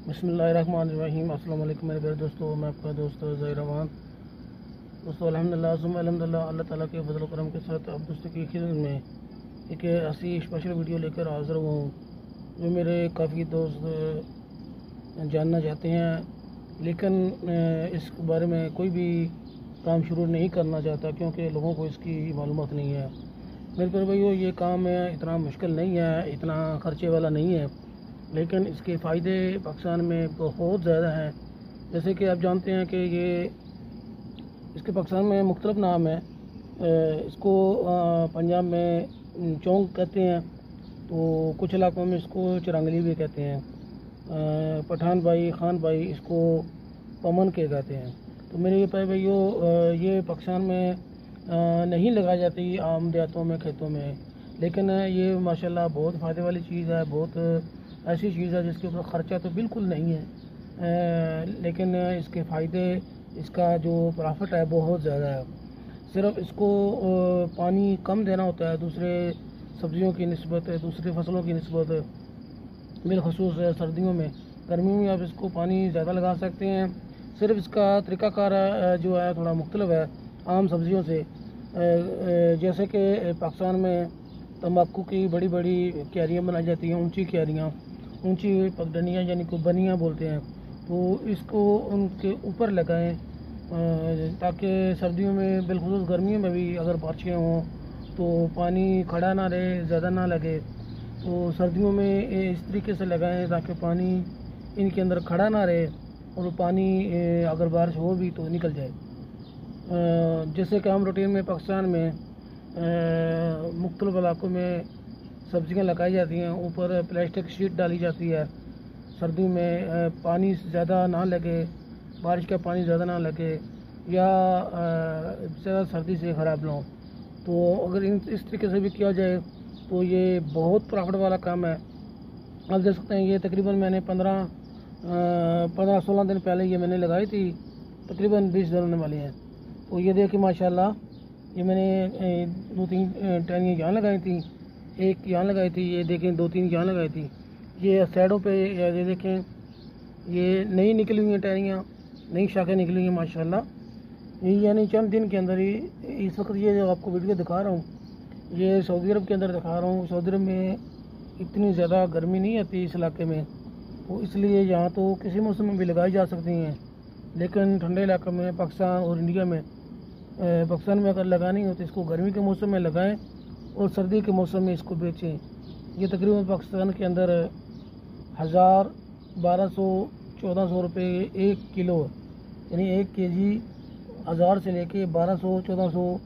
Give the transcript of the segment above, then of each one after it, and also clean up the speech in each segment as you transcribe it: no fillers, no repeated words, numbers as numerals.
बिस्मिल्लाहिर्रहमानिर्रहीम। अस्सलाम वालेकुम मेरे प्यारे दोस्तों, मैं आपका दोस्त ज़हीर रहमान। दोस्तों अल्हम्दुलिल्लाह अल्लाह ताला के फजल करम के साथ अब दोस्तों की खिदमत में एक ऐसी स्पेशल वीडियो लेकर हाज़िर हुआ हूँ जो मेरे काफ़ी दोस्त जानना चाहते हैं, लेकिन इस बारे में कोई भी काम शुरू नहीं करना चाहता क्योंकि लोगों को इसकी मालूमात नहीं है। मेरे प्यारे भाइयों, ये काम है इतना मुश्किल नहीं है, इतना खर्चे वाला नहीं है, लेकिन इसके फ़ायदे पाकिस्तान में बहुत ज़्यादा हैं। जैसे कि आप जानते हैं कि इसके पाकिस्तान में मुख्तलिफ नाम है। इसको पंजाब में चौंक कहते हैं, तो कुछ इलाकों में इसको चिरंगली भी कहते हैं। पठान भाई खान भाई इसको पमन के कहते हैं। तो मेरे ये प्यारे भाइयों, ये पाकिस्तान में नहीं लगाई जाती आम देहातों में खेतों में, लेकिन ये माशाल्लाह बहुत फ़ायदे वाली चीज़ है, बहुत ऐसी चीज़ है जिसके ऊपर ख़र्चा तो बिल्कुल नहीं है, लेकिन इसके फ़ायदे, इसका जो प्रॉफिट है बहुत ज़्यादा है। सिर्फ इसको पानी कम देना होता है दूसरे सब्ज़ियों की निस्बत, दूसरी फसलों की निस्बत, बिलखसूस सर्दियों में। गर्मियों में आप इसको पानी ज़्यादा लगा सकते हैं। सिर्फ इसका तरीक़ाकार जो है थोड़ा मुख्तलिफ है आम सब्ज़ियों से। जैसे कि पाकिस्तान में तंबाकू की बड़ी बड़ी क्यारियाँ बनाई जाती हैं, ऊंची क्यारियाँ, ऊंची पगडंडियाँ यानी कि बनियाँ बोलते हैं। तो इसको उनके ऊपर लगाएं ताकि सर्दियों में बिलखुसूस गर्मियों में भी अगर बारिशें हों तो पानी खड़ा ना रहे, ज़्यादा ना लगे। तो सर्दियों में इस तरीके से लगाएं ताकि पानी इनके अंदर खड़ा ना रहे और पानी अगर बारिश हो भी तो निकल जाए। जैसे कि हम रूटीन में पाकिस्तान में मुख्तलिफ इलाकों में सब्ज़ियाँ लगाई जाती हैं, ऊपर प्लास्टिक शीट डाली जाती है। सर्दी में पानी ज़्यादा ना लगे, बारिश का पानी ज़्यादा ना लगे या ज़्यादा सर्दी से ख़राब ना हो। तो अगर इस तरीके से भी किया जाए तो ये बहुत प्रॉफिट वाला काम है। आप देख सकते हैं ये तकरीबन मैंने 15-16 दिन पहले ये मैंने लगाई थी, तकरीबन 20 दिन होने वाली हैं। तो ये देखिए माशाल्लाह, ये मैंने 2-3 टहनियाँ यहाँ लगाई थी, एक यहाँ लगाई थी, ये देखें 2-3 यहाँ लगाई थी। ये साइडों पे ये देखें, ये नई निकली हुई हैं टहनियाँ, नई शाखें निकली हुई हैं माशाल्लाह। ये यानी चंद दिन के अंदर ही इस वक्त ये जो आपको वीडियो दिखा रहा हूँ, ये सऊदी अरब के अंदर दिखा रहा हूँ। सऊदी अरब में इतनी ज़्यादा गर्मी नहीं आती इस इलाके में, तो इसलिए यहाँ तो किसी मौसम में भी लगाई जा सकती हैं, लेकिन ठंडे इलाके में पाकिस्तान और इंडिया में, पाकिस्तान में अगर लगानी हो तो इसको गर्मी के मौसम में लगाएं और सर्दी के मौसम में इसको बेचें। ये तकरीबन पाकिस्तान के अंदर 1000, 1200, 1400 रुपये 1 किलो, यानी 1 केजी 1000 से लेके 1200, 1400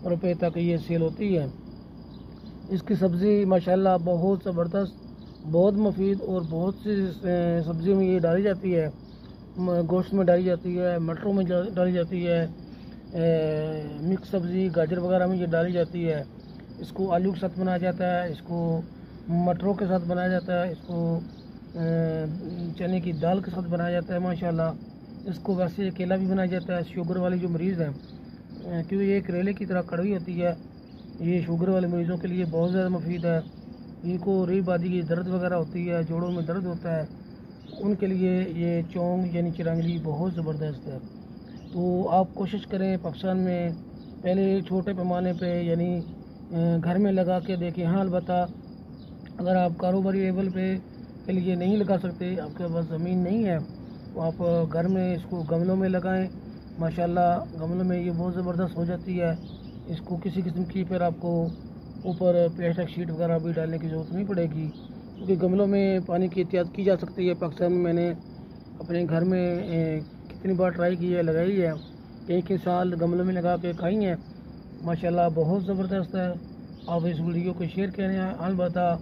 रुपये तक ये सेल होती है। इसकी सब्ज़ी माशाल्लाह बहुत ज़बरदस्त, बहुत मुफीद और बहुत सी सब्ज़ियों में ये डाली जाती है। गोश्त में डाली जाती है, मटरों में डाली जाती है, मिक्स सब्ज़ी गाजर वगैरह में ये डाली जाती है। इसको आलू के साथ बनाया जाता है, इसको मटरों के साथ बनाया जाता है, इसको चने की दाल के साथ बनाया जाता है माशाल्लाह। इसको वैसे अकेला भी बनाया जाता है। शुगर वाले जो मरीज़ हैं, क्योंकि ये करेले की तरह कड़वी होती है, ये शुगर वाले मरीज़ों के लिए बहुत ज़्यादा मुफीद है। इनको रीढ़ बादी की दर्द वगैरह होती है, जोड़ों में दर्द होता है, उनके लिए ये चौंग यानी चिरंगली बहुत ज़बरदस्त है। तो आप कोशिश करें पाकिस्तान में पहले छोटे पैमाने पे यानी घर में लगा के देखें। हाँ, अलबत्ता अगर आप कारोबारी लेवल पे के लिए नहीं लगा सकते, आपके पास ज़मीन नहीं है, तो आप घर में इसको गमलों में लगाएं। माशाल्लाह गमलों में ये बहुत ज़बरदस्त हो जाती है। इसको किसी किस्म की फिर आपको ऊपर प्लास्टिक शीट वगैरह भी डालने की ज़रूरत नहीं पड़ेगी, क्योंकि गमलों में पानी की एहतियात की जा सकती है। पाकिस्तान में मैंने अपने घर में कितनी बार ट्राई की है, लगाई है, एक ही साल गमलों में लगा के खाई हैं, माशाल्लाह बहुत ज़बरदस्त है। आप इस वीडियो को शेयर करें। अलबत्ता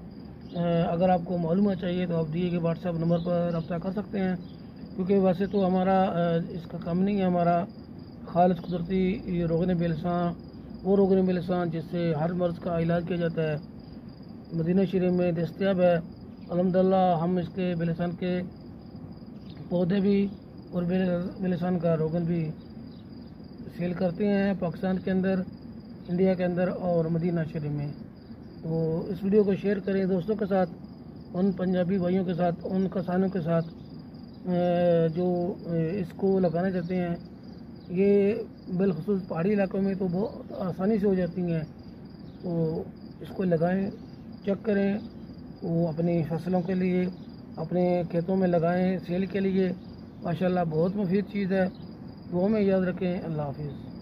अगर आपको मालूमात चाहिए तो आप दिए गए व्हाट्सएप नंबर पर रब्ता कर सकते हैं, क्योंकि वैसे तो हमारा इसका काम नहीं है। हमारा खालिस कुदरती रोगन बेलसान, वो रोगन बेलसान जिससे हर मर्ज़ का इलाज किया जाता है, मदीना शरीफ में दस्तयाब है। अल्हम्दुलिल्लाह हम इसके बेलसान के पौधे भी और बेलसान का रोगन भी सेल करते हैं पाकिस्तान के अंदर, इंडिया के अंदर और मदीना शरीफ में। तो इस वीडियो को शेयर करें दोस्तों के साथ, उन पंजाबी भाइयों के साथ, उन किसानों के साथ جو اس کو لگانا چاہتے ہیں یہ بالخصوص پہاڑی علاقوں میں تو بہت آسانی سے ہو جاتی ہیں، تو اس کو لگائیں، چیک کریں، وہ اپنی فصلوں کے لیے اپنے کھیتوں میں لگائیں سیل کے لیے، ماشاءاللہ بہت مفید چیز ہے۔ دعاؤں میں یاد رکھیں۔ اللہ حافظ۔